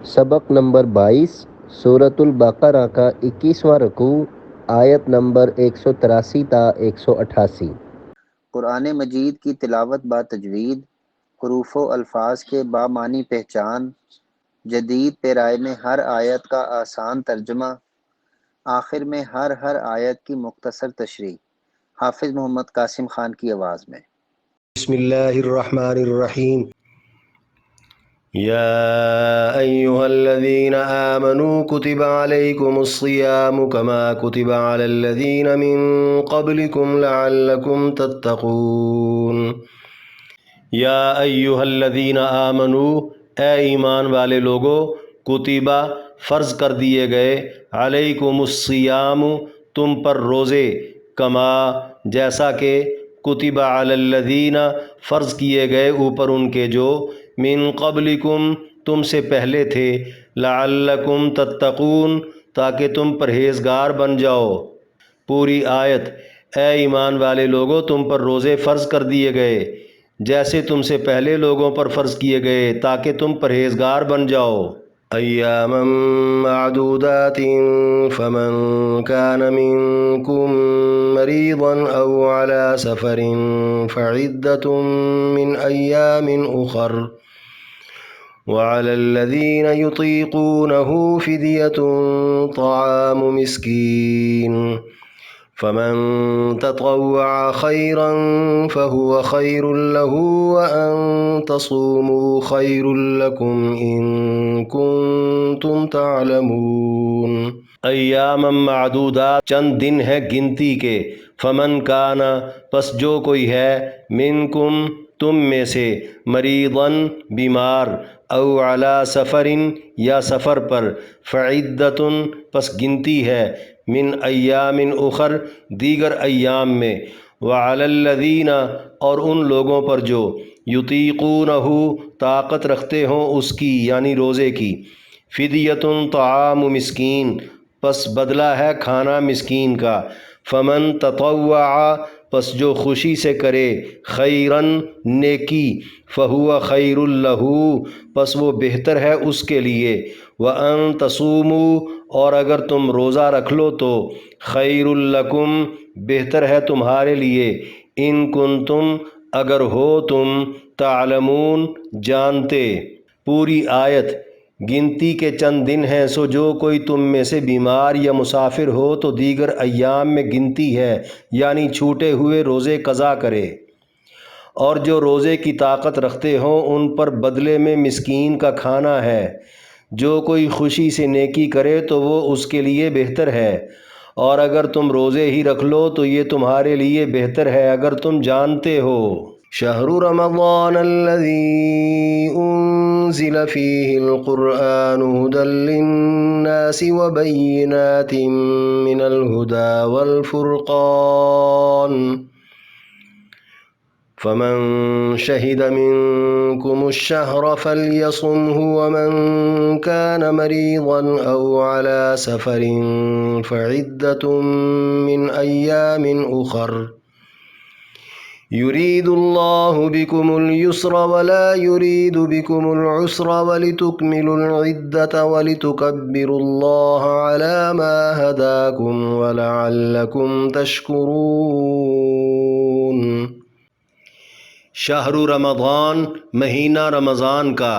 سبق نمبر 22 سورۃ البقرہ کا 21واں رکوع آیت نمبر 183 تا 188۔ قرآن مجید کی تلاوت با تجوید، حروف و الفاظ کے بامعنی پہچان، جدید پیرائے میں ہر آیت کا آسان ترجمہ، آخر میں ہر آیت کی مختصر تشریح۔ حافظ محمد قاسم خان کی آواز میں۔ بسم اللہ الرحمن الرحیم۔ یا ایہا الذین آمنوا کتب علیکم الصیام کما کتب علی الذین من قبلکم لعلکم تتقون۔ یا ایہا الذین آمنوا، اے ایمان والے لوگو، کتبہ فرض کر دیے گئے، علیکم الصیام تم پر روزے، کما جیسا کہ کتب علی الذین فرض کیے گئے اوپر ان کے جو من قبلکم تم سے پہلے تھے، لعلکم تتقون تاکہ تم پرہیزگار بن جاؤ۔ پوری آیت۔ اے ایمان والے لوگوں، تم پر روزے فرض کر دیے گئے جیسے تم سے پہلے لوگوں پر فرض کیے گئے تاکہ تم پرہیزگار بن جاؤ۔ ایاما معدودات فمن كان منكم مريضا أو على سفر فعدة من أيام أخر وعلى الذين يطيقونه فدية طعام مسكين فمن تطوع خيرا فهو خير له وأن تصوموا خير لكم إن كنتم تعلمون۔ ایام معدودات چند دن ہے گنتی کے، فمن کانا پس جو کوئی ہے، منکم تم میں سے، مریضاً بیمار، او علی سفرن یا سفر پر، فعدتن پس گنتی ہے، من ایام اخر دیگر ایام میں، وعلی الذین اور ان لوگوں پر جو، یطیقونہ طاقت رکھتے ہوں اس کی یعنی روزے کی، فدیۃ طعام مسکین پس بدلہ ہے کھانا مسکین کا، فمن تطوع پس جو خوشی سے کرے، خیرن نیکی، فہو خیر لہ پس وہ بہتر ہے اس کے لیے، وان تصوموا اور اگر تم روزہ رکھ لو تو، خیر لکم بہتر ہے تمہارے لیے، ان کنتم اگر ہو تم، تعلمون جانتے۔ پوری آیت۔ گنتی کے چند دن ہیں، سو جو کوئی تم میں سے بیمار یا مسافر ہو تو دیگر ایام میں گنتی ہے، یعنی چھوٹے ہوئے روزے قضا کرے، اور جو روزے کی طاقت رکھتے ہوں ان پر بدلے میں مسکین کا کھانا ہے۔ جو کوئی خوشی سے نیکی کرے تو وہ اس کے لیے بہتر ہے، اور اگر تم روزے ہی رکھ لو تو یہ تمہارے لیے بہتر ہے اگر تم جانتے ہو۔ شہر رمضان الذی انزل فیہ القرآن ھدی للناس وبینات من الھدی والفرقان فمن شہد منکم الشہر فلیصمہ ومن کان مریضا او علی سفر فعدۃ من ایام اخر یرید اللہ بکم الیسر ولا یرید بکم العسر ولتکملوا العدة ولتکبروا اللہ علی ما ہداکم ولعلکم تشکرون۔ شہر رمضان مہینہ رمضان کا،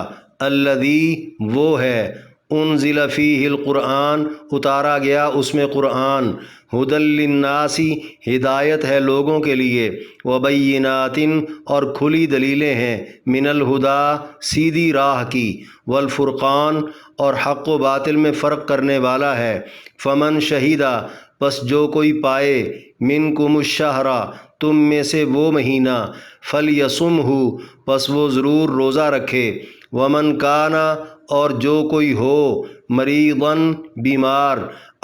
الذی وہ ہے، انزل فیہ القرآن اتارا گیا اس میں قرآن، ھدی للناس ہدایت ہے لوگوں کے لیے، وبینات اور کھلی دلیلیں ہیں، من الھدی سیدھی راہ کی، والفرقان اور حق و باطل میں فرق کرنے والا ہے، فمن شہیدہ پس جو کوئی پائے، منکم الشہر تم میں سے وہ مہینہ، فلیصمہ پس وہ ضرور روزہ رکھے، ومن کانا اور جو کوئی ہو، مریضاً بیمار،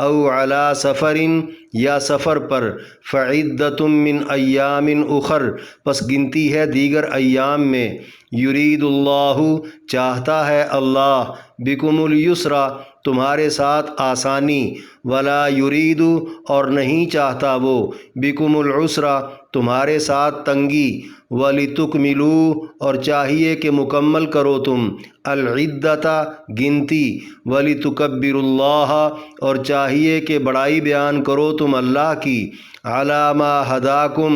او علی سفرن یا سفر پر، فعدۃ من ایام اخر پس گنتی ہے دیگر ایام میں، یرید اللہ چاہتا ہے اللہ، بکم الیسر تمہارے ساتھ آسانی، ولا یرید اور نہیں چاہتا وہ، بکم العسر تمہارے ساتھ تنگی، وَلِتُكْمِلُوا اور چاہیے کہ مکمل کرو تم العدۃ گنتی وَلِتُكَبِّرُوا اللَّهَ اور چاہیے کہ بڑائی بیان کرو تم اللہ کی عَلَىٰ مَا ہداکم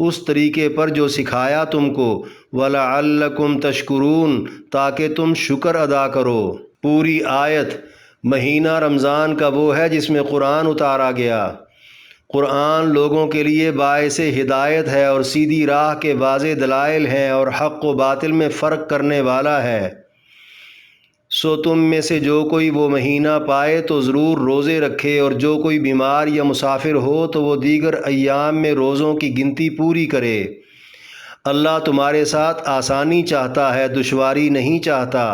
اس طریقے پر جو سکھایا تم کو وَلَعَلَّكُمْ تَشْكُرُونَ تاکہ تم شکر ادا کرو۔ پوری آیت مہینہ رمضان کا وہ ہے جس میں قرآن اتارا گیا۔ قرآن لوگوں کے لیے باعث ہدایت ہے اور سیدھی راہ کے واضح دلائل ہیں اور حق و باطل میں فرق کرنے والا ہے۔ سو تم میں سے جو کوئی وہ مہینہ پائے تو ضرور روزے رکھے، اور جو کوئی بیمار یا مسافر ہو تو وہ دیگر ایام میں روزوں کی گنتی پوری کرے۔ اللہ تمہارے ساتھ آسانی چاہتا ہے، دشواری نہیں چاہتا۔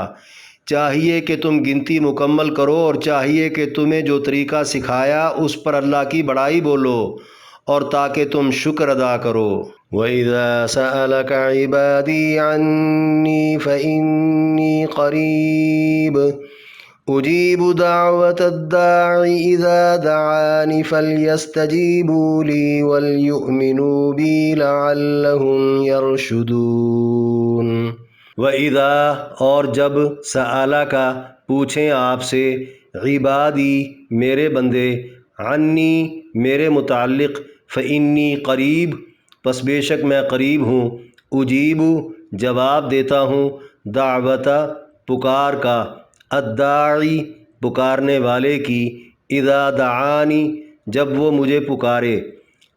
چاہیے کہ تم گنتی مکمل کرو اور چاہیے کہ تمہیں جو طریقہ سکھایا اس پر اللہ کی بڑائی بولو اور تاکہ تم شکر ادا کرو۔ وَإِذَا سَأَلَكَ عِبَادِي عَنِّي فَإِنِّي قَرِيبٌ أُجِيبُ دَعْوَةَ الدَّاعِ إِذَا دَعَانِ فَلْيَسْتَجِيبُوا لِي وَلْيُؤْمِنُوا بِي لَعَلَّهُمْ يَرْشُدُونَ۔ وَإِذَا اور جب سَأَلَكَ پوچھیں آپ سے عبادی میرے بندے عنی میرے متعلق فإنی قریب پس بے شک میں قریب ہوں اجیب جواب دیتا ہوں دعوت پکار کا الداعی پکارنے والے کی اذا دعانی جب وہ مجھے پکارے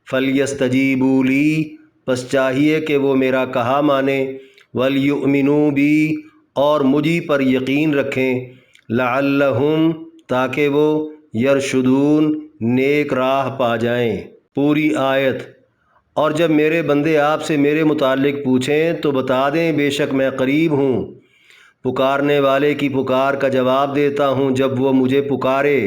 فلیستجیبوا لی پس چاہیے کہ وہ میرا کہا مانے وَلْيُؤْمِنُوا بِی اور مجھی پر یقین رکھیں لعلہم تاکہ وہ یرشدون نیک راہ پا جائیں۔ پوری آیت۔ اور جب میرے بندے آپ سے میرے متعلق پوچھیں تو بتا دیں بے شک میں قریب ہوں، پکارنے والے کی پکار کا جواب دیتا ہوں جب وہ مجھے پکارے۔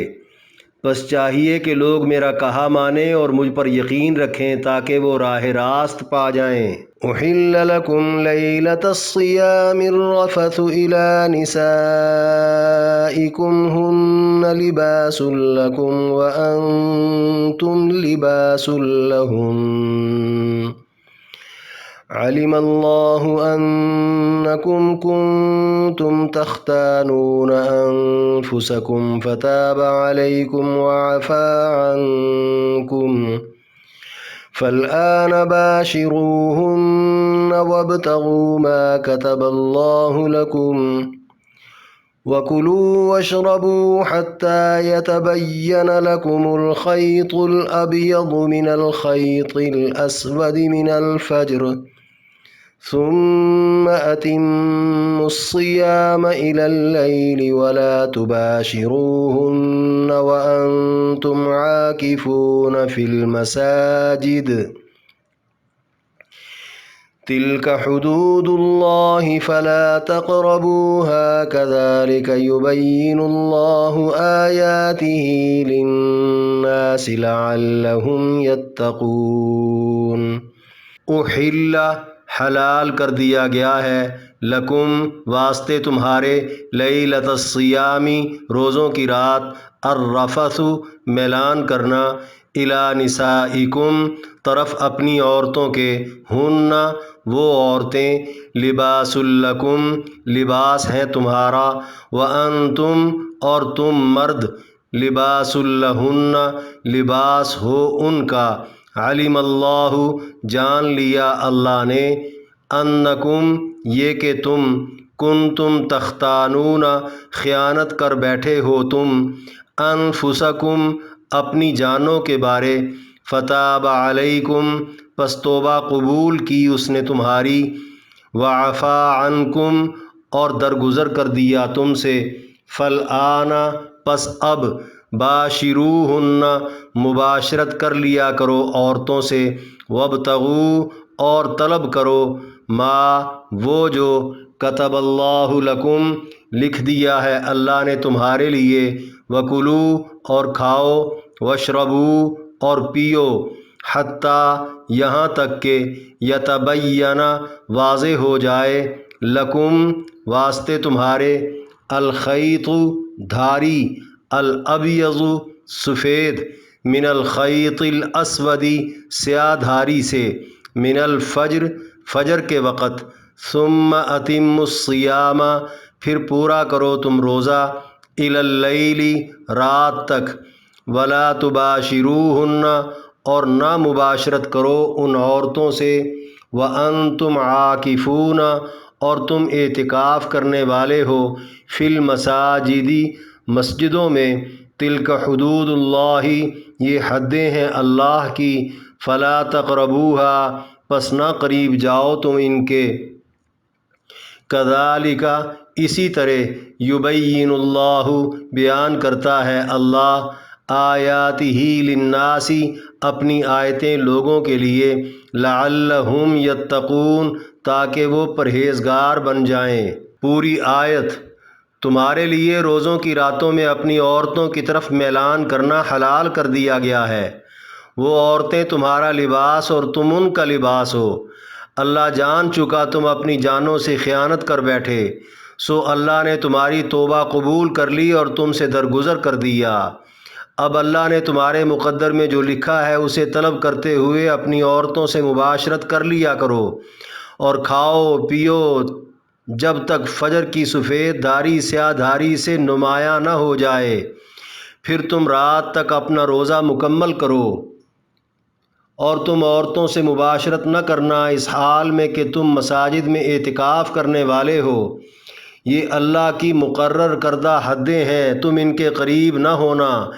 بس چاہیے کہ لوگ میرا کہا مانیں اور مجھ پر یقین رکھیں تاکہ وہ راہ راست پا جائیں۔ احل لکم لیلۃ الصیام الرفث الی نسائکم ہن لباس لکم وانتم لباس لہن علم اللہ انکم کنتم تختانون انفسکم فتاب علیکم وعفا عنکم فالآن باشروہن وابتغوا ما كتب اللہ لکم وَكُلُوا وَاشْرَبُوا حَتَّى يَتَبَيَّنَ لَكُمُ الْخَيْطُ الْأَبْيَضُ مِنَ الْخَيْطِ الْأَسْوَدِ مِنَ الْفَجْرِ ثُمَّ أَتِمُّوا الصِّيَامَ إِلَى اللَّيْلِ وَلَا تُبَاشِرُوهُنَّ وَأَنْتُمْ عَاكِفُونَ فِي الْمَسَاجِدِ تلك حدود الله فلا تقربوها كذلك يبين الله آياته للناس لعلهم يتقون۔ احل حلال کر دیا گیا ہے لکم واسطے تمہارے لیلۃ الصیامی روزوں کی رات الرفث میلان کرنا الی نسائکم طرف اپنی عورتوں کے ہن وہ عورتیں لباس لکم لباس ہیں تمہارا وانتم اور تم مرد لباس لہن لباس ہو ان کا علم اللہ جان لیا اللہ نے انکم یہ کہ تم کنتم تختانون خیانت کر بیٹھے ہو تم انفسکم اپنی جانوں کے بارے فتاب علیکم پس توبہ قبول کی اس نے تمہاری وعفا عنکم اور درگزر کر دیا تم سے فالآن پس اب باشروہن مباشرت کر لیا کرو عورتوں سے وابتغوا اور طلب کرو ما وہ جو کتب اللہ لکم لکھ دیا ہے اللہ نے تمہارے لیے وکلوا اور کھاؤ واشربوا اور پیو حتیٰ یہاں تک کہ یتبین واضح ہو جائے لکم واسطے تمہارے الخیط دھاری الابیض سفید من الخیط الاسود سیاہ دھاری سے من الفجر فجر کے وقت، ثم اتم الصیام، پھر پورا کرو تم روزہ، الی اللیل، رات تک، ولا تباشروہن، اور نہ مباشرت کرو ان عورتوں سے، وانتم عاکفون، اور تم اعتکاف کرنے والے ہو، فی المساجد، مسجدوں میں، تلک حدود اللہ، یہ حدیں ہیں اللہ کی، فلا تقربوها، پس نہ قریب جاؤ تم ان کے، کذالک، اسی طرح، یبین اللہ، بیان کرتا ہے اللہ، آیاتہ للناس، اپنی آیتیں لوگوں کے لیے، لعلہم یتقون، تاکہ وہ پرہیزگار بن جائیں۔ پوری آیت، تمہارے لیے روزوں کی راتوں میں اپنی عورتوں کی طرف میلان کرنا حلال کر دیا گیا ہے، وہ عورتیں تمہارا لباس اور تم ان کا لباس ہو، اللہ جان چکا تم اپنی جانوں سے خیانت کر بیٹھے، سو اللہ نے تمہاری توبہ قبول کر لی اور تم سے درگزر کر دیا، اب اللہ نے تمہارے مقدر میں جو لکھا ہے اسے طلب کرتے ہوئے اپنی عورتوں سے مباشرت کر لیا کرو، اور کھاؤ پیو جب تک فجر کی سفید دھاری سیاہ دھاری سے نمایاں نہ ہو جائے، پھر تم رات تک اپنا روزہ مکمل کرو، اور تم عورتوں سے مباشرت نہ کرنا اس حال میں کہ تم مساجد میں اعتکاف کرنے والے ہو، یہ اللہ کی مقرر کردہ حدیں ہیں، تم ان کے قریب نہ ہونا۔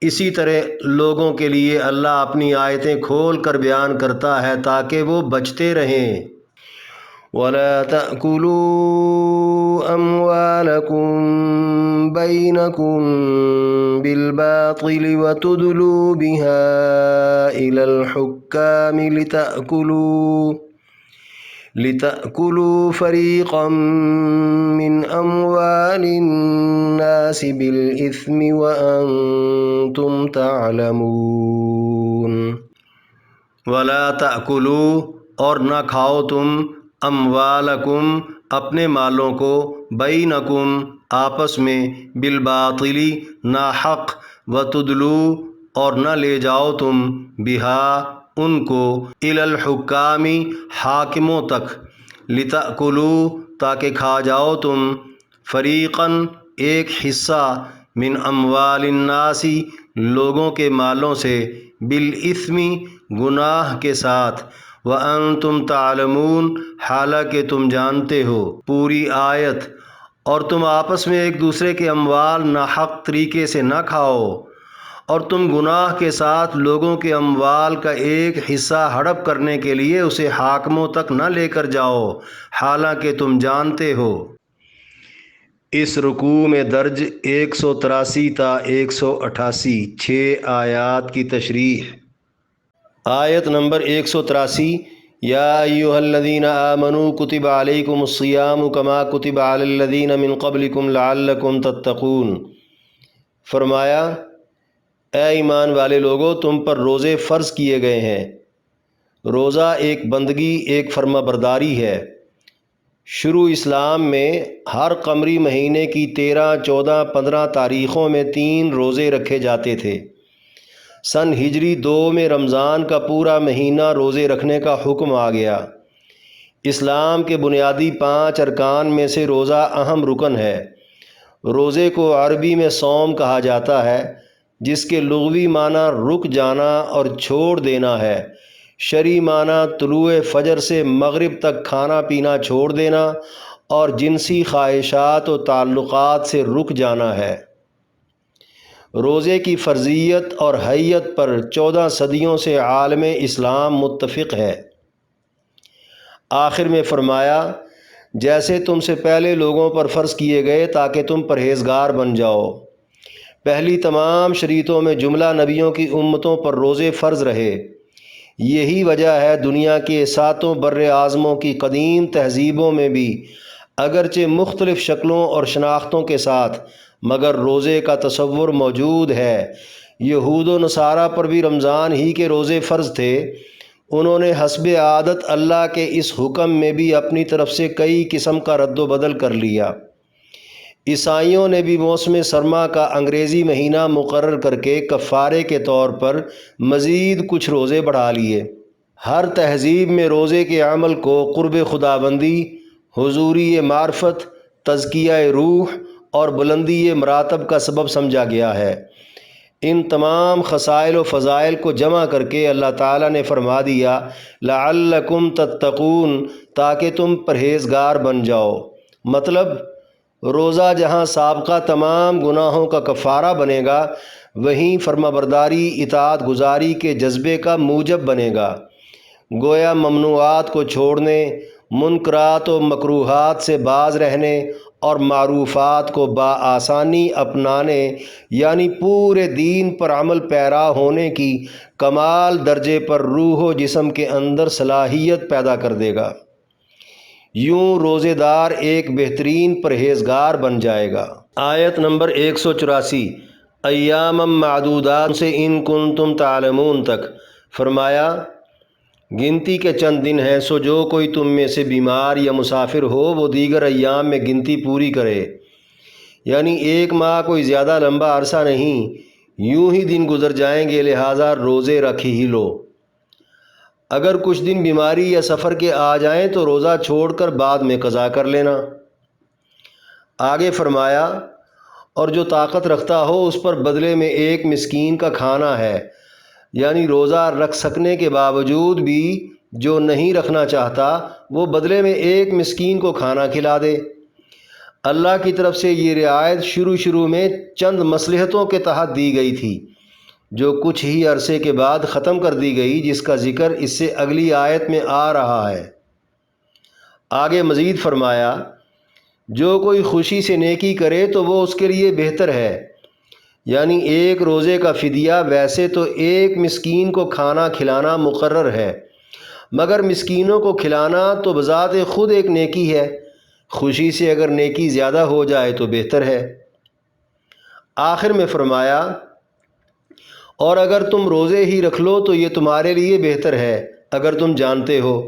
اسی طرح لوگوں کے لیے اللہ اپنی آیتیں کھول کر بیان کرتا ہے تاکہ وہ بچتے رہیں۔ وَلَا تَأْكُلُوا أَمْوَالَكُمْ بَيْنَكُمْ بِالْبَاطِلِ وَتُدْلُوا بِهَا إِلَى الْحُكَّامِ لِتَأْكُلُوا فَرِيقًا مِّنْ أَمْوَالِ النَّاسِ بِالْإِثْمِ وَأَنْتُمْ تَعْلَمُونَ۔ وَلَا تَأْكُلُوا، اور نہ کھاؤ تم، اموالکم، اپنے مالوں کو، بینکم، آپس میں، بالباطل، ناحق، وتدلو، اور نہ لے جاؤ تم، بہا، ان کو، الی الحکام، حاکموں تک، لتأکلوا، تاکہ کھا جاؤ تم، فریقاً، ایک حصہ، من اموال الناس، لوگوں کے مالوں سے، بالاثم، گناہ کے ساتھ، وَأَنْتُمْ تَعْلَمُونَ، حالانکہ تم جانتے ہو۔ پوری آیت، اور تم آپس میں ایک دوسرے کے اموال ناحق طریقے سے نہ کھاؤ، اور تم گناہ کے ساتھ لوگوں کے اموال کا ایک حصہ ہڑپ کرنے کے لیے اسے حاکموں تک نہ لے کر جاؤ، حالانکہ تم جانتے ہو۔ اس رکوع میں درج 183 تا 188 6 آیات کی تشریح۔ آیت نمبر 183، یا ایھا الذین آمنوا کتب علیکم الصیام کما کتب علی الذین من قبلکم لعلکم تتقون۔ فرمایا، اے ایمان والے لوگو، تم پر روزے فرض کیے گئے ہیں۔ روزہ ایک بندگی، ایک فرما برداری ہے۔ شروع اسلام میں ہر قمری مہینے کی 13، 14، 15 تاریخوں میں 3 روزے رکھے جاتے تھے۔ سن ہجری 2 میں رمضان کا پورا مہینہ روزے رکھنے کا حکم آ گیا۔ اسلام کے بنیادی 5 ارکان میں سے روزہ اہم رکن ہے۔ روزے کو عربی میں صوم کہا جاتا ہے، جس کے لغوی معنی رک جانا اور چھوڑ دینا ہے۔ شرعی معنی طلوع فجر سے مغرب تک کھانا پینا چھوڑ دینا اور جنسی خواہشات و تعلقات سے رک جانا ہے۔ روزے کی فرضیت اور حیت پر 14 صدیوں سے عالم اسلام متفق ہے۔ آخر میں فرمایا، جیسے تم سے پہلے لوگوں پر فرض کیے گئے تاکہ تم پرہیزگار بن جاؤ۔ پہلی تمام شریعتوں میں جملہ نبیوں کی امتوں پر روزے فرض رہے۔ یہی وجہ ہے دنیا کے 7 بر اعظموں کی قدیم تہذیبوں میں بھی اگرچہ مختلف شکلوں اور شناختوں کے ساتھ مگر روزے کا تصور موجود ہے۔ یہود و نصارہ پر بھی رمضان ہی کے روزے فرض تھے۔ انہوں نے حسب عادت اللہ کے اس حکم میں بھی اپنی طرف سے کئی قسم کا رد و بدل کر لیا۔ عیسائیوں نے بھی موسم سرما کا انگریزی مہینہ مقرر کر کے کفارے کے طور پر مزید کچھ روزے بڑھا لیے۔ ہر تہذیب میں روزے کے عمل کو قرب خداوندی، حضوری معرفت، تزکیہ روح اور بلندی مراتب کا سبب سمجھا گیا ہے۔ ان تمام خصائل و فضائل کو جمع کر کے اللہ تعالیٰ نے فرما دیا لعلکم تتقون، تاکہ تم پرہیزگار بن جاؤ۔ مطلب روزہ جہاں سابقہ تمام گناہوں کا کفارہ بنے گا، وہیں فرمانبرداری اطاعت گزاری کے جذبے کا موجب بنے گا۔ گویا ممنوعات کو چھوڑنے، منکرات و مکروہات سے باز رہنے اور معروفات کو بآسانی اپنانے، یعنی پورے دین پر عمل پیرا ہونے کی کمال درجے پر روح و جسم کے اندر صلاحیت پیدا کر دے گا۔ یوں روزے دار ایک بہترین پرہیزگار بن جائے گا۔ آیت نمبر 184، ایام معدودات سے ان کنتم تعلمون تک فرمایا گنتی کے چند دن ہیں، سو جو کوئی تم میں سے بیمار یا مسافر ہو وہ دیگر ایام میں گنتی پوری کرے، یعنی ایک ماہ کوئی زیادہ لمبا عرصہ نہیں، یوں ہی دن گزر جائیں گے، لہٰذا روزے رکھ ہی لو۔ اگر کچھ دن بیماری یا سفر کے آ جائیں تو روزہ چھوڑ کر بعد میں قضا کر لینا۔ آگے فرمایا اور جو طاقت رکھتا ہو اس پر بدلے میں ایک مسکین کا کھانا ہے، یعنی روزہ رکھ سکنے کے باوجود بھی جو نہیں رکھنا چاہتا وہ بدلے میں ایک مسکین کو کھانا کھلا دے۔ اللہ کی طرف سے یہ رعایت شروع میں چند مصلحتوں کے تحت دی گئی تھی، جو کچھ ہی عرصے کے بعد ختم کر دی گئی، جس کا ذکر اس سے اگلی آیت میں آ رہا ہے۔ آگے مزید فرمایا جو کوئی خوشی سے نیکی کرے تو وہ اس کے لیے بہتر ہے، یعنی ایک روزے کا فدیہ ویسے تو ایک مسکین کو کھانا کھلانا مقرر ہے، مگر مسکینوں کو کھلانا تو بذات خود ایک نیکی ہے، خوشی سے اگر نیکی زیادہ ہو جائے تو بہتر ہے۔ آخر میں فرمایا اور اگر تم روزے ہی رکھ لو تو یہ تمہارے لیے بہتر ہے اگر تم جانتے ہو،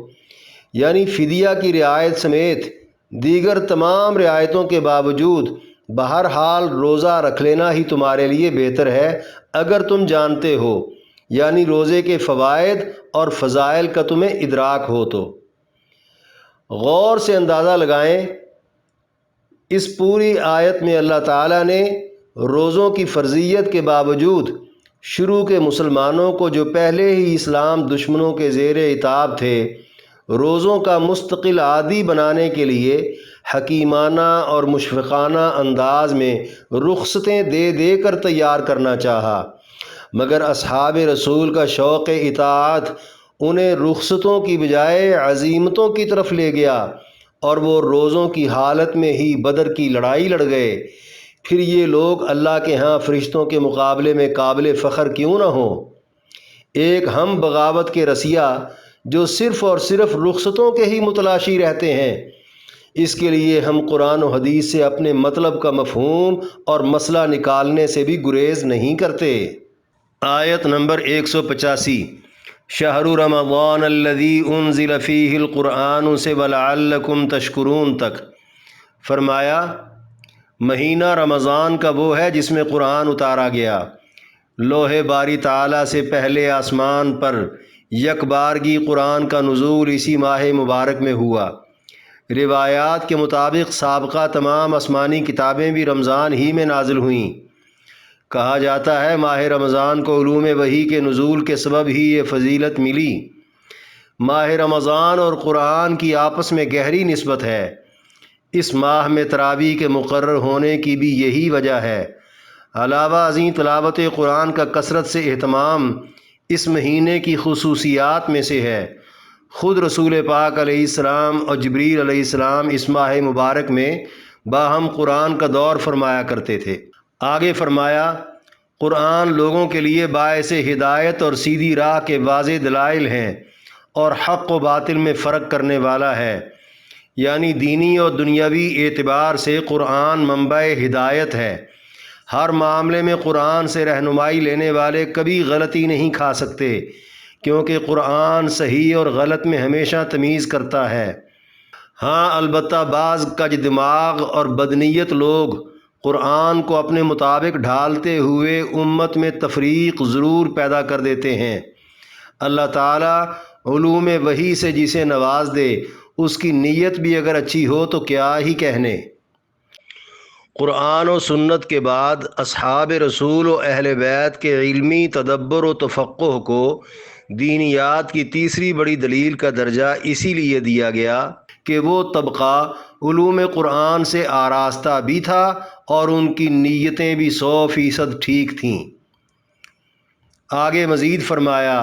یعنی فدیہ کی رعایت سمیت دیگر تمام رعایتوں کے باوجود بہرحال روزہ رکھ لینا ہی تمہارے لیے بہتر ہے اگر تم جانتے ہو، یعنی روزے کے فوائد اور فضائل کا تمہیں ادراک ہو تو۔ غور سے اندازہ لگائیں، اس پوری آیت میں اللہ تعالیٰ نے روزوں کی فرضیت کے باوجود شروع کے مسلمانوں کو جو پہلے ہی اسلام دشمنوں کے زیر اطاعت تھے، روزوں کا مستقل عادی بنانے کے لیے حکیمانہ اور مشفقانہ انداز میں رخصتیں دے دے کر تیار کرنا چاہا، مگر اصحاب رسول کا شوق اطاعت انہیں رخصتوں کی بجائے عزیمتوں کی طرف لے گیا اور وہ روزوں کی حالت میں ہی بدر کی لڑائی لڑ گئے۔ پھر یہ لوگ اللہ کے ہاں فرشتوں کے مقابلے میں قابل فخر کیوں نہ ہوں؟ ایک ہم بغاوت کے رسیا جو صرف اور صرف رخصتوں کے ہی متلاشی رہتے ہیں، اس کے لیے ہم قرآن و حدیث سے اپنے مطلب کا مفہوم اور مسئلہ نکالنے سے بھی گریز نہیں کرتے۔ آیت نمبر 185، شہر رمضان الذی انزل فیہ القرآن سے ولعلکم تشکرون تک فرمایا مہینہ رمضان کا وہ ہے جس میں قرآن اتارا گیا۔ لوح باری تعالیٰ سے پہلے آسمان پر یک بارگی قرآن کا نزول اسی ماہ مبارک میں ہوا۔ روایات کے مطابق سابقہ تمام آسمانی کتابیں بھی رمضان ہی میں نازل ہوئیں۔ کہا جاتا ہے ماہ رمضان کو علوم وحی کے نزول کے سبب ہی یہ فضیلت ملی۔ ماہ رمضان اور قرآن کی آپس میں گہری نسبت ہے۔ اس ماہ میں تراویح کے مقرر ہونے کی بھی یہی وجہ ہے۔ علاوہ ازیں تلاوت قرآن کا کثرت سے اہتمام اس مہینے کی خصوصیات میں سے ہے۔ خود رسول پاک علیہ السلام اور جبریل علیہ السلام اس ماہ مبارک میں باہم قرآن کا دور فرمایا کرتے تھے۔ آگے فرمایا قرآن لوگوں کے لیے باعث ہدایت اور سیدھی راہ کے واضح دلائل ہیں اور حق و باطل میں فرق کرنے والا ہے، یعنی دینی اور دنیاوی اعتبار سے قرآن منبع ہدایت ہے۔ ہر معاملے میں قرآن سے رہنمائی لینے والے کبھی غلطی نہیں کھا سکتے، کیونکہ قرآن صحیح اور غلط میں ہمیشہ تمیز کرتا ہے۔ ہاں البتہ بعض کج دماغ اور بدنیت لوگ قرآن کو اپنے مطابق ڈھالتے ہوئے امت میں تفریق ضرور پیدا کر دیتے ہیں۔ اللہ تعالیٰ علوم وحی سے جسے نواز دے، اس کی نیت بھی اگر اچھی ہو تو کیا ہی کہنے۔ قرآن و سنت کے بعد اصحاب رسول و اہل بیت کے علمی تدبر و تفقہ کو دینیات کی تیسری بڑی دلیل کا درجہ اسی لیے دیا گیا کہ وہ طبقہ علوم قرآن سے آراستہ بھی تھا اور ان کی نیتیں بھی 100% ٹھیک تھیں۔ آگے مزید فرمایا،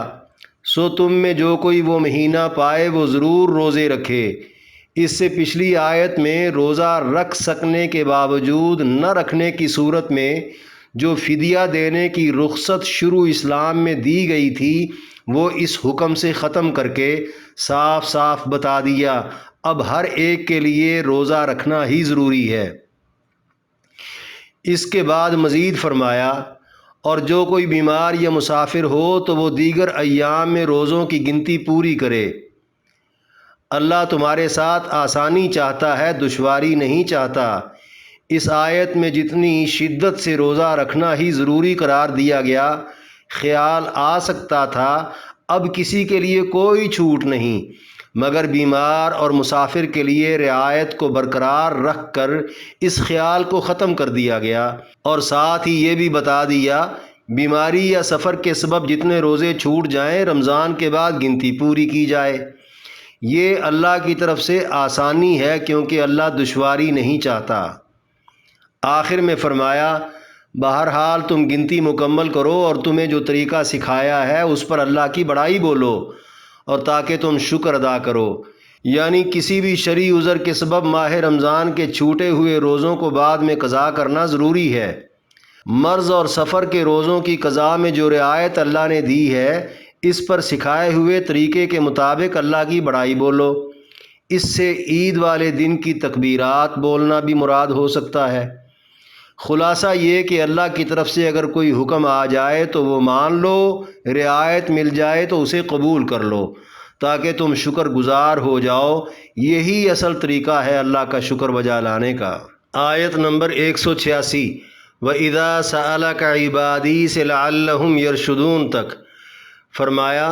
سو تم میں جو کوئی وہ مہینہ پائے وہ ضرور روزے رکھے۔ اس سے پچھلی آیت میں روزہ رکھ سکنے کے باوجود نہ رکھنے کی صورت میں جو فدیہ دینے کی رخصت شروع اسلام میں دی گئی تھی وہ اس حکم سے ختم کر کے صاف صاف بتا دیا اب ہر ایک کے لیے روزہ رکھنا ہی ضروری ہے۔ اس کے بعد مزید فرمایا، اور جو کوئی بیمار یا مسافر ہو تو وہ دیگر ایام میں روزوں کی گنتی پوری کرے۔ اللہ تمہارے ساتھ آسانی چاہتا ہے، دشواری نہیں چاہتا۔ اس آیت میں جتنی شدت سے روزہ رکھنا ہی ضروری قرار دیا گیا، خیال آ سکتا تھا اب کسی کے لیے کوئی چھوٹ نہیں، مگر بیمار اور مسافر کے لیے رعایت کو برقرار رکھ کر اس خیال کو ختم کر دیا گیا، اور ساتھ ہی یہ بھی بتا دیا بیماری یا سفر کے سبب جتنے روزے چھوٹ جائیں رمضان کے بعد گنتی پوری کی جائے۔ یہ اللہ کی طرف سے آسانی ہے کیونکہ اللہ دشواری نہیں چاہتا۔ آخر میں فرمایا، بہرحال تم گنتی مکمل کرو اور تمہیں جو طریقہ سکھایا ہے اس پر اللہ کی بڑائی بولو، اور تاکہ تم شکر ادا کرو۔ یعنی کسی بھی شرعی عذر کے سبب ماہ رمضان کے چھوٹے ہوئے روزوں کو بعد میں قضا کرنا ضروری ہے۔ مرض اور سفر کے روزوں کی قضا میں جو رعایت اللہ نے دی ہے اس پر سکھائے ہوئے طریقے کے مطابق اللہ کی بڑائی بولو۔ اس سے عید والے دن کی تکبیرات بولنا بھی مراد ہو سکتا ہے۔ خلاصہ یہ کہ اللہ کی طرف سے اگر کوئی حکم آ جائے تو وہ مان لو، رعایت مل جائے تو اسے قبول کر لو تاکہ تم شکر گزار ہو جاؤ۔ یہی اصل طریقہ ہے اللہ کا شکر بجا لانے کا۔ آیت نمبر 186، وَإِذَا سَأَلَكَ عِبَادِي سے لَعَلَّهُمْ يَرْشُدُونَ تک فرمایا،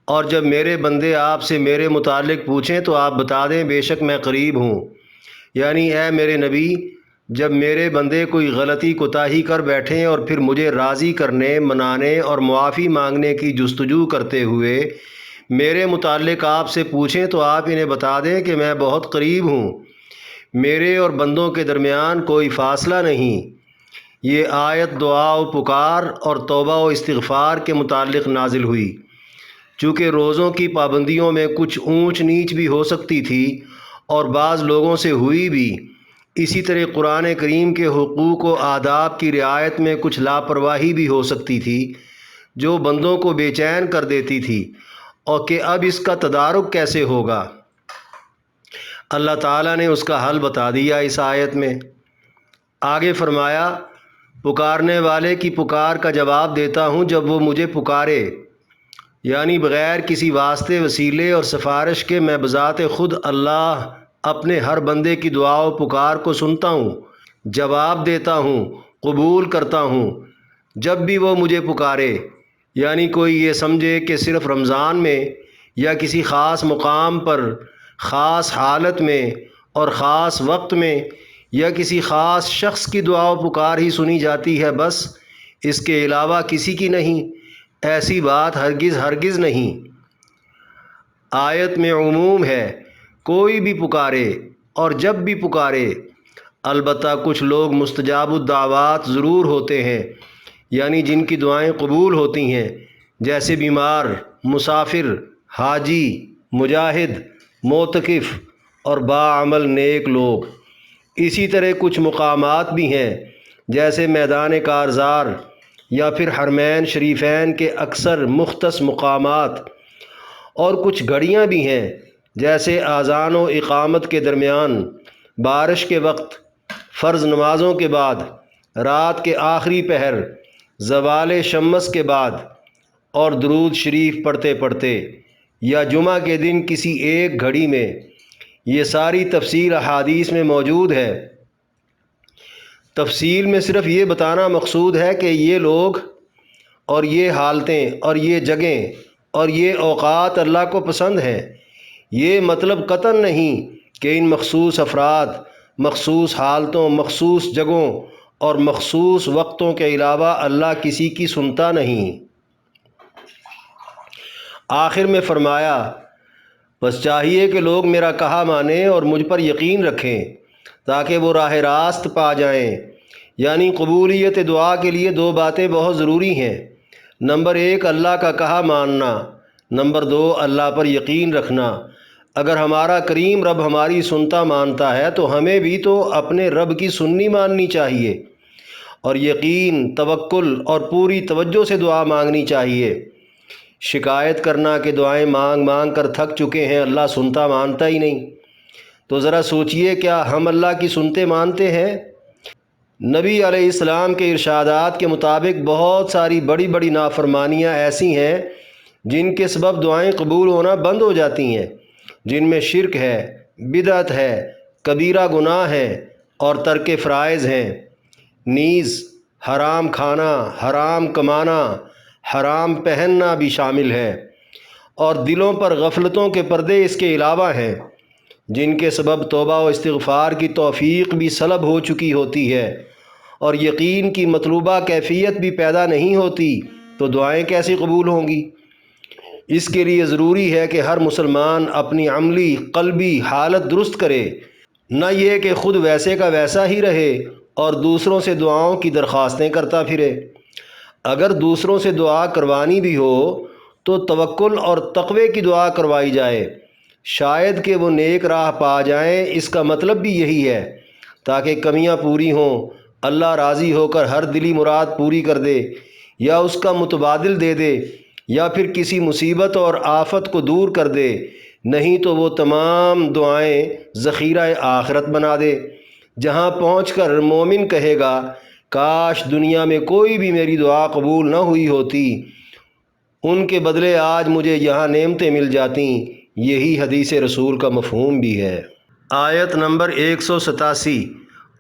اور جب میرے بندے آپ سے میرے متعلق پوچھیں تو آپ بتا دیں بے شک میں قریب ہوں۔ یعنی اے میرے نبی، جب میرے بندے کوئی غلطی کوتاہی کر بیٹھیں اور پھر مجھے راضی کرنے، منانے اور معافی مانگنے کی جستجو کرتے ہوئے میرے متعلق آپ سے پوچھیں تو آپ انہیں بتا دیں کہ میں بہت قریب ہوں، میرے اور بندوں کے درمیان کوئی فاصلہ نہیں۔ یہ آیت دعا و پکار اور توبہ و استغفار کے متعلق نازل ہوئی۔ چونکہ روزوں کی پابندیوں میں کچھ اونچ نیچ بھی ہو سکتی تھی اور بعض لوگوں سے ہوئی بھی، اسی طرح قرآن کریم کے حقوق و آداب کی رعایت میں کچھ لاپرواہی بھی ہو سکتی تھی جو بندوں کو بے چین کر دیتی تھی، اور کہ اب اس کا تدارک کیسے ہوگا۔ اللہ تعالیٰ نے اس کا حل بتا دیا اس آیت میں۔ آگے فرمایا، پکارنے والے کی پکار کا جواب دیتا ہوں جب وہ مجھے پکارے، یعنی بغیر کسی واسطے، وسیلے اور سفارش کے میں بذات خود اللہ اپنے ہر بندے کی دعا و پکار کو سنتا ہوں، جواب دیتا ہوں، قبول کرتا ہوں جب بھی وہ مجھے پکارے۔ یعنی کوئی یہ سمجھے کہ صرف رمضان میں یا کسی خاص مقام پر، خاص حالت میں اور خاص وقت میں یا کسی خاص شخص کی دعا و پکار ہی سنی جاتی ہے، بس اس کے علاوہ کسی کی نہیں، ایسی بات ہرگز ہرگز نہیں۔ آیت میں عموم ہے، کوئی بھی پکارے اور جب بھی پکارے۔ البتہ کچھ لوگ مستجاب الدعوات ضرور ہوتے ہیں، یعنی جن کی دعائیں قبول ہوتی ہیں، جیسے بیمار، مسافر، حاجی، مجاہد، معتکف اور باعمل نیک لوگ۔ اسی طرح کچھ مقامات بھی ہیں جیسے میدان کارزار یا پھر حرمین شریفین کے اکثر مختص مقامات، اور کچھ گھڑیاں بھی ہیں جیسے اذان و اقامت کے درمیان، بارش کے وقت، فرض نمازوں کے بعد، رات کے آخری پہر، زوال شمس کے بعد اور درود شریف پڑھتے پڑھتے، یا جمعہ کے دن کسی ایک گھڑی میں۔ یہ ساری تفصیل احادیث میں موجود ہے۔ تفصیل میں صرف یہ بتانا مقصود ہے کہ یہ لوگ اور یہ حالتیں اور یہ جگہیں اور یہ اوقات اللہ کو پسند ہیں۔ یہ مطلب قطعاً نہیں کہ ان مخصوص افراد، مخصوص حالتوں، مخصوص جگہوں اور مخصوص وقتوں کے علاوہ اللہ کسی کی سنتا نہیں۔ آخر میں فرمایا، بس چاہیے کہ لوگ میرا کہا مانیں اور مجھ پر یقین رکھیں تاکہ وہ راہ راست پا جائیں۔ یعنی قبولیت دعا کے لیے دو باتیں بہت ضروری ہیں۔ نمبر 1 اللہ کا کہا ماننا، نمبر 2 اللہ پر یقین رکھنا۔ اگر ہمارا کریم رب ہماری سنتا مانتا ہے تو ہمیں بھی تو اپنے رب کی سننی ماننی چاہیے، اور یقین، توکل اور پوری توجہ سے دعا مانگنی چاہیے۔ شکایت کرنا کہ دعائیں مانگ مانگ کر تھک چکے ہیں، اللہ سنتا مانتا ہی نہیں، تو ذرا سوچئے کیا ہم اللہ کی سنتے مانتے ہیں؟ نبی علیہ السلام کے ارشادات کے مطابق بہت ساری بڑی بڑی نافرمانیاں ایسی ہیں جن کے سبب دعائیں قبول ہونا بند ہو جاتی ہیں، جن میں شرک ہے، بدعت ہے، کبیرہ گناہ ہے اور ترک فرائض ہیں۔ نیز حرام کھانا، حرام کمانا، حرام پہننا بھی شامل ہے، اور دلوں پر غفلتوں کے پردے اس کے علاوہ ہیں جن کے سبب توبہ و استغفار کی توفیق بھی سلب ہو چکی ہوتی ہے، اور یقین کی مطلوبہ کیفیت بھی پیدا نہیں ہوتی، تو دعائیں کیسے قبول ہوں گی؟ اس کے لیے ضروری ہے کہ ہر مسلمان اپنی عملی قلبی حالت درست کرے، نہ یہ کہ خود ویسے کا ویسا ہی رہے اور دوسروں سے دعاؤں کی درخواستیں کرتا پھرے۔ اگر دوسروں سے دعا کروانی بھی ہو تو توکل اور تقوی کی دعا کروائی جائے، شاید کہ وہ نیک راہ پا جائیں۔ اس کا مطلب بھی یہی ہے تاکہ کمیاں پوری ہوں، اللہ راضی ہو کر ہر دلی مراد پوری کر دے، یا اس کا متبادل دے دے، یا پھر کسی مصیبت اور آفت کو دور کر دے، نہیں تو وہ تمام دعائیں ذخیرہ آخرت بنا دے، جہاں پہنچ کر مومن کہے گا کاش دنیا میں کوئی بھی میری دعا قبول نہ ہوئی ہوتی، ان کے بدلے آج مجھے یہاں نعمتیں مل جاتیں۔ یہی حدیث رسول کا مفہوم بھی ہے۔ آیت نمبر 187،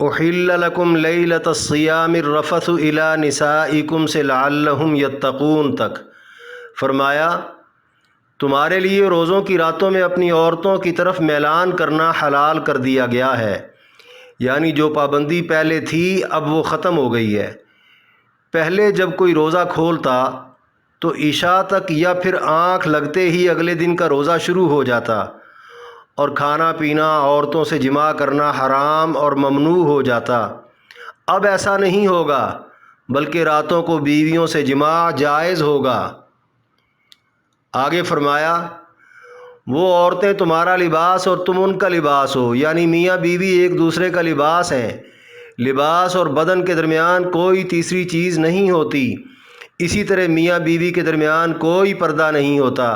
احل لکم لیلۃ الصیام الرفث الی نسائکم سے لعلہم یتقون تک فرمایا، تمہارے لیے روزوں کی راتوں میں اپنی عورتوں کی طرف میلان کرنا حلال کر دیا گیا ہے، یعنی جو پابندی پہلے تھی اب وہ ختم ہو گئی ہے۔ پہلے جب کوئی روزہ کھولتا تو عشاء تک یا پھر آنکھ لگتے ہی اگلے دن کا روزہ شروع ہو جاتا، اور کھانا پینا، عورتوں سے جماع کرنا حرام اور ممنوع ہو جاتا۔ اب ایسا نہیں ہوگا، بلکہ راتوں کو بیویوں سے جماع جائز ہوگا۔ آگے فرمایا، وہ عورتیں تمہارا لباس اور تم ان کا لباس ہو، یعنی میاں بیوی ایک دوسرے کا لباس ہیں۔ لباس اور بدن کے درمیان کوئی تیسری چیز نہیں ہوتی۔ اسی طرح میاں بیوی کے درمیان کوئی پردہ نہیں ہوتا،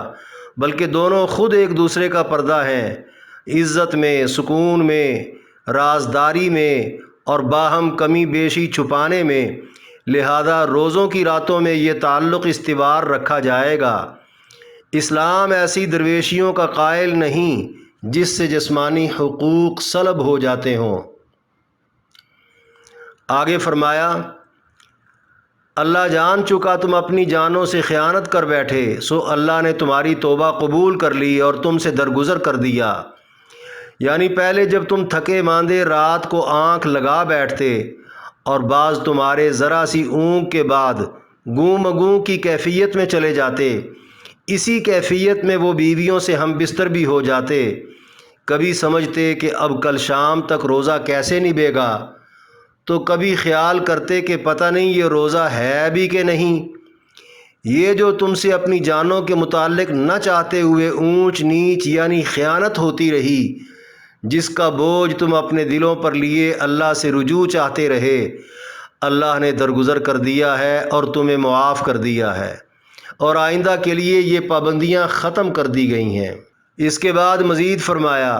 بلکہ دونوں خود ایک دوسرے کا پردہ ہیں، عزت میں، سکون میں، رازداری میں اور باہم کمی بیشی چھپانے میں۔ لہذا روزوں کی راتوں میں یہ تعلق استوار رکھا جائے گا۔ اسلام ایسی درویشیوں کا قائل نہیں جس سے جسمانی حقوق سلب ہو جاتے ہوں۔ آگے فرمایا، اللہ جان چکا تم اپنی جانوں سے خیانت کر بیٹھے، سو اللہ نے تمہاری توبہ قبول کر لی اور تم سے درگزر کر دیا۔ یعنی پہلے جب تم تھکے ماندے رات کو آنکھ لگا بیٹھتے اور بعض تمہارے ذرا سی اونگ کے بعد گوں مگوں کی کیفیت میں چلے جاتے، اسی کیفیت میں وہ بیویوں سے ہم بستر بھی ہو جاتے، کبھی سمجھتے کہ اب کل شام تک روزہ کیسے نبھے گا، تو کبھی خیال کرتے کہ پتہ نہیں یہ روزہ ہے بھی کہ نہیں۔ یہ جو تم سے اپنی جانوں کے متعلق نہ چاہتے ہوئے اونچ نیچ یعنی خیانت ہوتی رہی، جس کا بوجھ تم اپنے دلوں پر لیے اللہ سے رجوع چاہتے رہے، اللہ نے درگزر کر دیا ہے اور تمہیں معاف کر دیا ہے، اور آئندہ کے لیے یہ پابندیاں ختم کر دی گئی ہیں۔ اس کے بعد مزید فرمایا،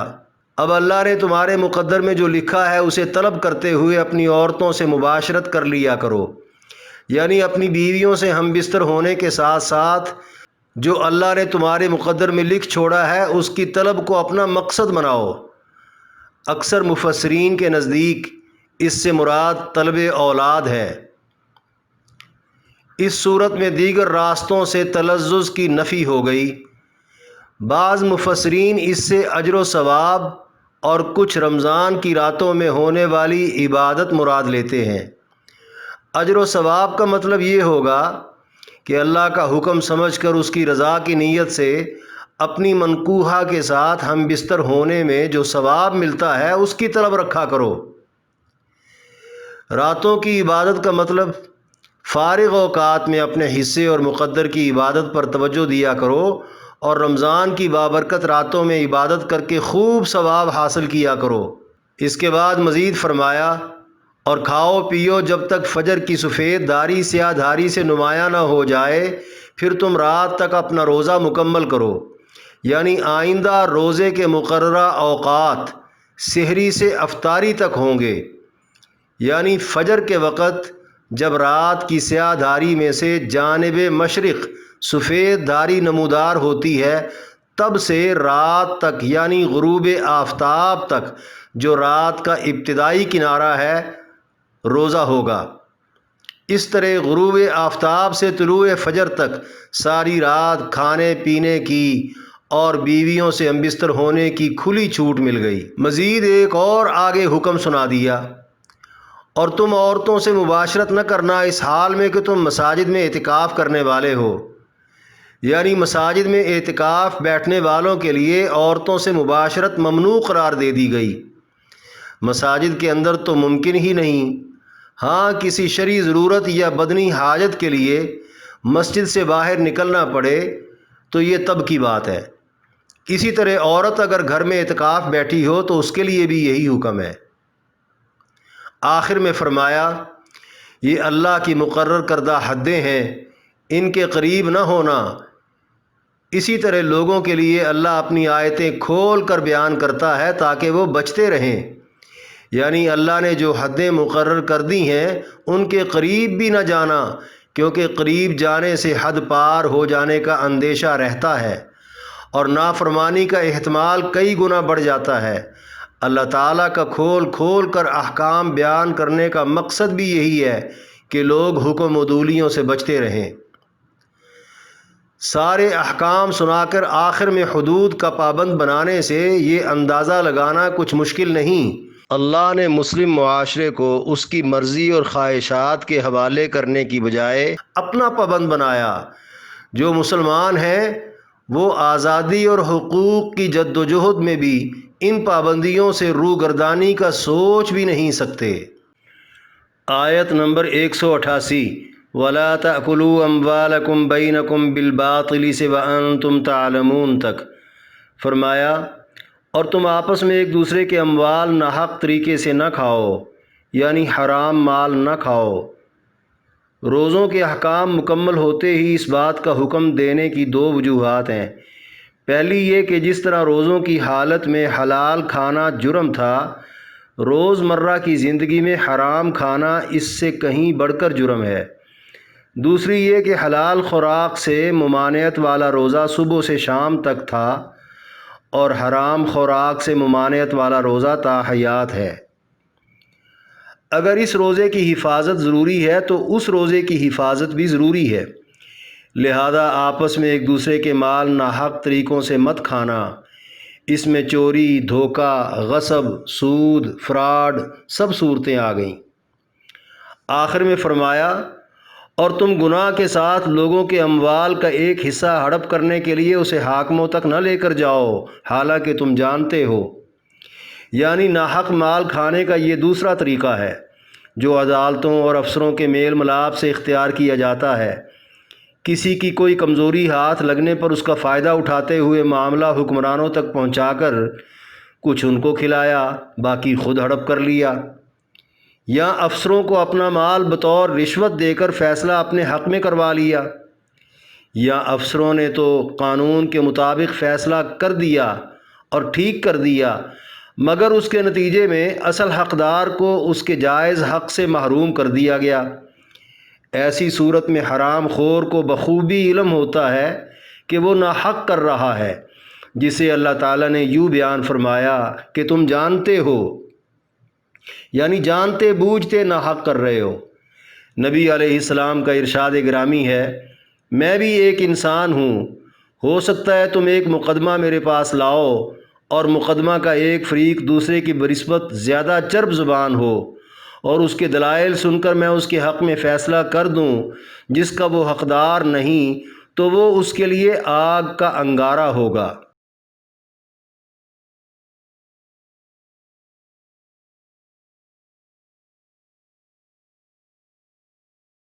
اب اللہ نے تمہارے مقدر میں جو لکھا ہے اسے طلب کرتے ہوئے اپنی عورتوں سے مباشرت کر لیا کرو، یعنی اپنی بیویوں سے ہم بستر ہونے کے ساتھ ساتھ جو اللہ نے تمہارے مقدر میں لکھ چھوڑا ہے اس کی طلب کو اپنا مقصد بناؤ۔ اکثر مفسرین کے نزدیک اس سے مراد طلب اولاد ہے۔ اس صورت میں دیگر راستوں سے تلذذ کی نفی ہو گئی۔ بعض مفسرین اس سے اجر و ثواب اور کچھ رمضان کی راتوں میں ہونے والی عبادت مراد لیتے ہیں۔ اجر و ثواب کا مطلب یہ ہوگا کہ اللہ کا حکم سمجھ کر اس کی رضا کی نیت سے اپنی منکوحہ کے ساتھ ہم بستر ہونے میں جو ثواب ملتا ہے اس کی طلب رکھا کرو۔ راتوں کی عبادت کا مطلب فارغ اوقات میں اپنے حصے اور مقدر کی عبادت پر توجہ دیا کرو اور رمضان کی بابرکت راتوں میں عبادت کر کے خوب ثواب حاصل کیا کرو۔ اس کے بعد مزید فرمایا، اور کھاؤ پیو جب تک فجر کی سفید دھاری سیاہ دھاری سے نمایاں نہ ہو جائے، پھر تم رات تک اپنا روزہ مکمل کرو۔ یعنی آئندہ روزے کے مقررہ اوقات سحری سے افطاری تک ہوں گے، یعنی فجر کے وقت جب رات کی سیاہ دھاری میں سے جانب مشرق سفید دھاری نمودار ہوتی ہے، تب سے رات تک یعنی غروب آفتاب تک جو رات کا ابتدائی کنارہ ہے روزہ ہوگا۔ اس طرح غروب آفتاب سے طلوع فجر تک ساری رات کھانے پینے کی اور بیویوں سے ہمبستر ہونے کی کھلی چھوٹ مل گئی۔ مزید ایک اور آگے حکم سنا دیا، اور تم عورتوں سے مباشرت نہ کرنا اس حال میں کہ تم مساجد میں اعتکاف کرنے والے ہو۔ یعنی مساجد میں اعتکاف بیٹھنے والوں کے لیے عورتوں سے مباشرت ممنوع قرار دے دی گئی۔ مساجد کے اندر تو ممکن ہی نہیں، ہاں کسی شرعی ضرورت یا بدنی حاجت کے لیے مسجد سے باہر نکلنا پڑے تو یہ تب کی بات ہے۔ اسی طرح عورت اگر گھر میں اعتکاف بیٹھی ہو تو اس کے لیے بھی یہی حکم ہے۔ آخر میں فرمایا، یہ اللہ کی مقرر کردہ حدیں ہیں، ان کے قریب نہ ہونا۔ اسی طرح لوگوں کے لیے اللہ اپنی آیتیں کھول کر بیان کرتا ہے تاکہ وہ بچتے رہیں، یعنی اللہ نے جو حدیں مقرر کر دی ہیں ان کے قریب بھی نہ جانا، کیونکہ قریب جانے سے حد پار ہو جانے کا اندیشہ رہتا ہے اور نافرمانی کا احتمال کئی گنا بڑھ جاتا ہے۔ اللہ تعالیٰ کا کھول کھول کر احکام بیان کرنے کا مقصد بھی یہی ہے کہ لوگ حکم عدولیوں سے بچتے رہیں۔ سارے احکام سنا کر آخر میں حدود کا پابند بنانے سے یہ اندازہ لگانا کچھ مشکل نہیں، اللہ نے مسلم معاشرے کو اس کی مرضی اور خواہشات کے حوالے کرنے کی بجائے اپنا پابند بنایا۔ جو مسلمان ہیں وہ آزادی اور حقوق کی جد و جہد میں بھی ان پابندیوں سے روگردانی کا سوچ بھی نہیں سکتے۔ آیت نمبر 188، وَلَا تَأْكُلُوا أَمْوَالَكُمْ بَيْنَكُمْ بِالْبَاطِلِ سے وَأَنْتُمْ تَعْلَمُونَ تک فرمایا، اور تم آپس میں ایک دوسرے کے اموال ناحق طریقے سے نہ کھاؤ، یعنی حرام مال نہ کھاؤ۔ روزوں کے احکام مکمل ہوتے ہی اس بات کا حکم دینے کی دو وجوہات ہیں۔ پہلی یہ کہ جس طرح روزوں کی حالت میں حلال کھانا جرم تھا، روز مرہ کی زندگی میں حرام کھانا اس سے کہیں بڑھ کر جرم ہے۔ دوسری یہ کہ حلال خوراک سے ممانعت والا روزہ صبح سے شام تک تھا اور حرام خوراک سے ممانعت والا روزہ تا حیات ہے۔ اگر اس روزے کی حفاظت ضروری ہے تو اس روزے کی حفاظت بھی ضروری ہے، لہذا آپس میں ایک دوسرے کے مال ناحق طریقوں سے مت کھانا۔ اس میں چوری، دھوکہ، غصب، سود، فراڈ سب صورتیں آ گئیں۔ آخر میں فرمایا، اور تم گناہ کے ساتھ لوگوں کے اموال کا ایک حصہ ہڑپ کرنے کے لیے اسے حاکموں تک نہ لے کر جاؤ، حالانکہ تم جانتے ہو۔ یعنی ناحق مال کھانے کا یہ دوسرا طریقہ ہے جو عدالتوں اور افسروں کے میل ملاپ سے اختیار کیا جاتا ہے۔ کسی کی کوئی کمزوری ہاتھ لگنے پر اس کا فائدہ اٹھاتے ہوئے معاملہ حکمرانوں تک پہنچا کر کچھ ان کو کھلایا، باقی خود ہڑپ کر لیا، یا افسروں کو اپنا مال بطور رشوت دے کر فیصلہ اپنے حق میں کروا لیا، یا افسروں نے تو قانون کے مطابق فیصلہ کر دیا اور ٹھیک کر دیا، مگر اس کے نتیجے میں اصل حقدار کو اس کے جائز حق سے محروم کر دیا گیا۔ ایسی صورت میں حرام خور کو بخوبی علم ہوتا ہے کہ وہ ناحق کر رہا ہے، جسے اللہ تعالیٰ نے یوں بیان فرمایا کہ تم جانتے ہو، یعنی جانتے بوجھتے ناحق کر رہے ہو۔ نبی علیہ السلام کا ارشاد گرامی ہے، میں بھی ایک انسان ہوں، ہو سکتا ہے تم ایک مقدمہ میرے پاس لاؤ اور مقدمہ کا ایک فریق دوسرے کی بنسبت زیادہ چرب زبان ہو، اور اس کے دلائل سن کر میں اس کے حق میں فیصلہ کر دوں جس کا وہ حقدار نہیں، تو وہ اس کے لیے آگ کا انگارہ ہوگا۔